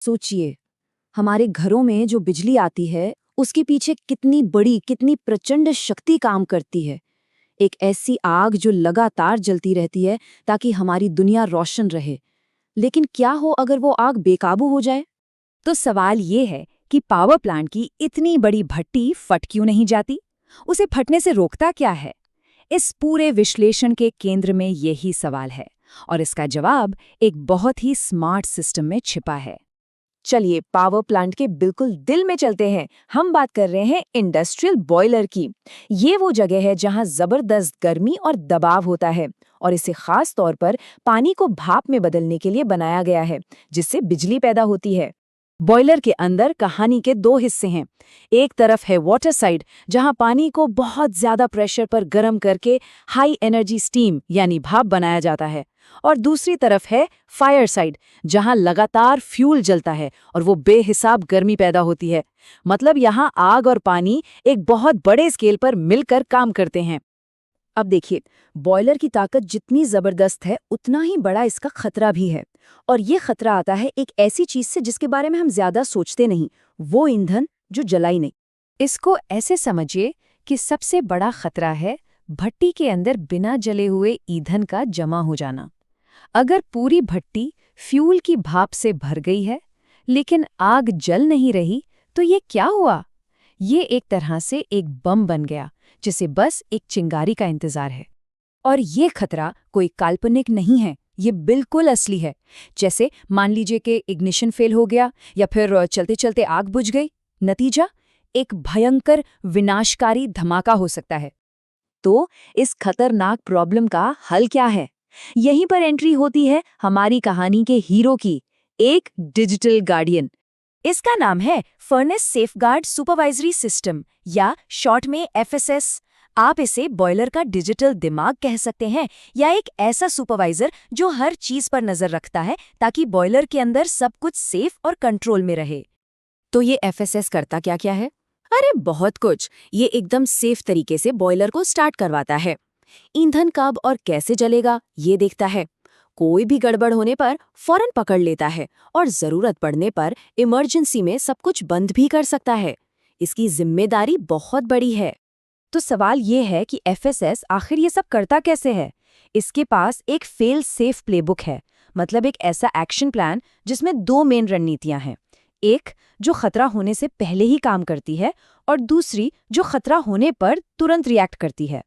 सोचिए, हमारे घरों में जो बिजली आती है, उसके पीछे कितनी बड़ी, कितनी प्रचंड शक्ति काम करती है। एक ऐसी आग जो लगातार जलती रहती है ताकि हमारी दुनिया रोशन रहे। लेकिन क्या हो अगर वो आग बेकाबू हो जाए? तो सवाल ये है कि पावर प्लांट की इतनी बड़ी भट्टी फट क्यों नहीं जाती? उसे फटने से रोकता क्या है? इस पूरे विश्लेषण के केंद्र में यही सवाल है और इसका जवाब एक बहुत ही स्मार्ट सिस्टम में छिपा है। चलिए पावर प्लांट के बिल्कुल दिल में चलते हैं। हम बात कर रहे हैं इंडस्ट्रियल बॉयलर की। ये वो जगह है जहां जबरदस्त गर्मी और दबाव होता है और इसे खास तौर पर पानी को भाप में बदलने के लिए बनाया गया है, जिससे बिजली पैदा होती है। बॉयलर के अंदर कहानी के दो हिस्से हैं। एक तरफ है वाटर साइड, जहां पानी को बहुत ज्यादा प्रेशर पर गर्म करके हाई एनर्जी स्टीम यानी भाप बनाया जाता है, और दूसरी तरफ है फायर साइड, जहां लगातार फ्यूल जलता है और वो बेहिसाब गर्मी पैदा होती है। मतलब यहाँ आग और पानी एक बहुत बड़े स्केल पर मिलकर काम करते हैं। अब देखिए, बॉयलर की ताकत जितनी जबरदस्त है, उतना ही बड़ा इसका खतरा भी है। और ये खतरा आता है एक ऐसी चीज से जिसके बारे में हम ज्यादा सोचते नहीं, वो ईंधन जो जलाई नहीं। इसको ऐसे समझिए कि सबसे बड़ा खतरा है भट्टी के अंदर बिना जले हुए ईंधन का जमा हो जाना। अगर पूरी भट्टी फ्यूल की भाप से भर गई है, लेकिन आग जल नहीं रही, तो ये क्या हुआ? ये एक तरह से एक बम बन गया, जिसे बस एक चिंगारी का इंतजार है। और ये खतरा कोई काल्पनिक नहीं है, ये बिल्कुल असली है। जैसे मान लीजिए कि इग्निशन फेल हो गया या फिर चलते चलते आग बुझ गई। नतीजा एक भयंकर विनाशकारी धमाका हो सकता है। तो इस खतरनाक प्रॉब्लम का हल क्या है? यहीं पर एंट्री होती है हमारी कहानी के हीरो की, एक डिजिटल गार्डियन। इसका नाम है फर्नेस सेफगार्ड सुपरवाइजरी सिस्टम, या शॉर्ट में एफएसएस। आप इसे बॉयलर का डिजिटल दिमाग कह सकते हैं, या एक ऐसा सुपरवाइजर जो हर चीज पर नजर रखता है ताकि बॉयलर के अंदर सब कुछ सेफ और कंट्रोल में रहे। तो ये एफएसएस करता क्या क्या है? अरे बहुत कुछ। ये एकदम सेफ तरीके से बॉयलर को स्टार्ट करवाता है, ईंधन कब और कैसे जलेगा ये देखता है, कोई भी गड़बड़ होने पर फौरन पकड़ लेता है, और जरूरत पड़ने पर इमरजेंसी में सब कुछ बंद भी कर सकता है। इसकी जिम्मेदारी बहुत बड़ी है। तो सवाल ये है कि एफएसएस आखिर ये सब करता कैसे है? इसके पास एक फेल सेफ प्लेबुक है, मतलब एक ऐसा एक्शन प्लान जिसमें दो मेन रणनीतियां हैं। एक जो खतरा होने से पहले ही काम करती है, और दूसरी जो खतरा होने पर तुरंत रिएक्ट करती है।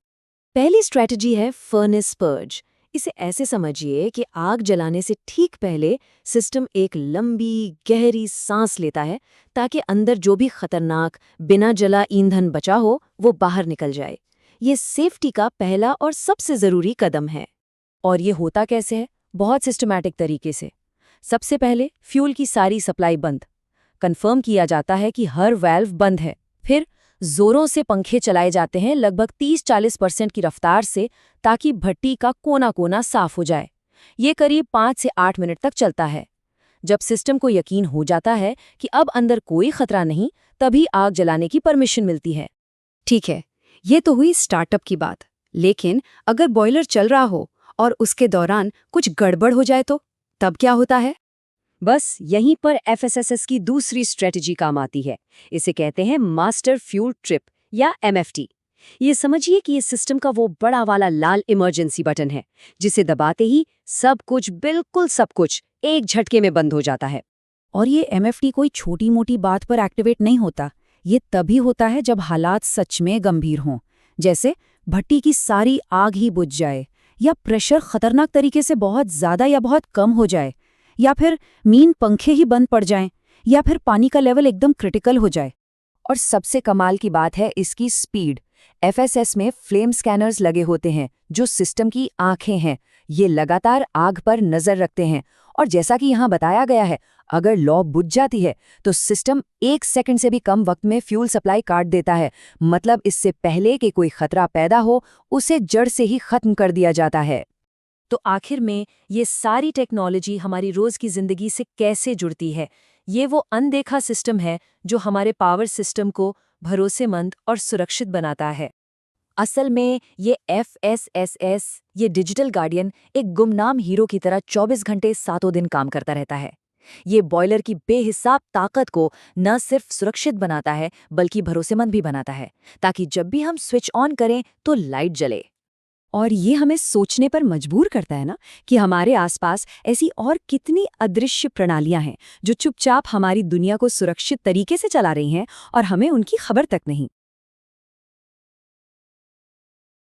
पहली स्ट्रेटजी है फर्नेस पर्ज। इसे ऐसे समझिए कि आग जलाने से ठीक पहले सिस्टम एक लंबी गहरी सांस लेता है, ताकि अंदर जो भी खतरनाक बिना जला ईंधन बचा हो वो बाहर निकल जाए। ये सेफ्टी का पहला और सबसे जरूरी कदम है। और ये होता कैसे है? बहुत सिस्टमैटिक तरीके से। सबसे पहले फ्यूल की सारी सप्लाई बंद, कंफर्म किया जाता है कि हर वाल्व बंद है। फिर जोरों से पंखे चलाए जाते हैं, लगभग 30-40% की रफ्तार से, ताकि भट्टी का कोना कोना साफ हो जाए। ये करीब 5 से 8 मिनट तक चलता है। जब सिस्टम को यकीन हो जाता है कि अब अंदर कोई खतरा नहीं, तभी आग जलाने की परमिशन मिलती है। ठीक है, ये तो हुई स्टार्टअप की बात। लेकिन अगर बॉयलर चल रहा हो और उसके दौरान कुछ गड़बड़ हो जाए तो तब क्या होता है? बस यहीं पर एफएसएस की दूसरी स्ट्रेटजी काम आती है। इसे कहते हैं मास्टर फ्यूल ट्रिप, या एमएफटी। ये समझिए कि इस सिस्टम का वो बड़ा वाला लाल इमरजेंसी बटन है, जिसे दबाते ही सब कुछ, बिल्कुल सब कुछ, एक झटके में बंद हो जाता है। और ये एमएफटी कोई छोटी मोटी बात पर एक्टिवेट नहीं होता। ये तभी होता है जब हालात सच में गंभीर हों, जैसे भट्टी की सारी आग ही बुझ जाए, या प्रेशर खतरनाक तरीके से बहुत ज्यादा या बहुत कम हो जाए, या फिर मीन पंखे ही बंद पड़ जाएं, या फिर पानी का लेवल एकदम क्रिटिकल हो जाए। और सबसे कमाल की बात है इसकी स्पीड। एफएसएस में फ्लेम स्कैनर्स लगे होते हैं, जो सिस्टम की आंखें हैं। ये लगातार आग पर नजर रखते हैं, और जैसा कि यहाँ बताया गया है, अगर लौ बुझ जाती है तो सिस्टम 1 सेकंड से भी कम वक्त में फ्यूल सप्लाई काट देता है। मतलब इससे पहले कि कोई खतरा पैदा हो, उसे जड़ से ही खत्म कर दिया जाता है। तो आखिर में ये सारी टेक्नोलॉजी हमारी रोज की जिंदगी से कैसे जुड़ती है? ये वो अनदेखा सिस्टम है जो हमारे पावर सिस्टम को भरोसेमंद और सुरक्षित बनाता है। असल में ये एफएसएस, ये डिजिटल गार्डियन, एक गुमनाम हीरो की तरह 24 घंटे सातों दिन काम करता रहता है। ये बॉयलर की बेहिसाब ताकत को न सिर्फ सुरक्षित बनाता है बल्कि भरोसेमंद भी बनाता है, ताकि जब भी हम स्विच ऑन करें तो लाइट जले। और ये हमें सोचने पर मजबूर करता है ना कि हमारे आसपास ऐसी और कितनी अदृश्य प्रणालियां हैं जो चुपचाप हमारी दुनिया को सुरक्षित तरीके से चला रही हैं और हमें उनकी खबर तक नहीं।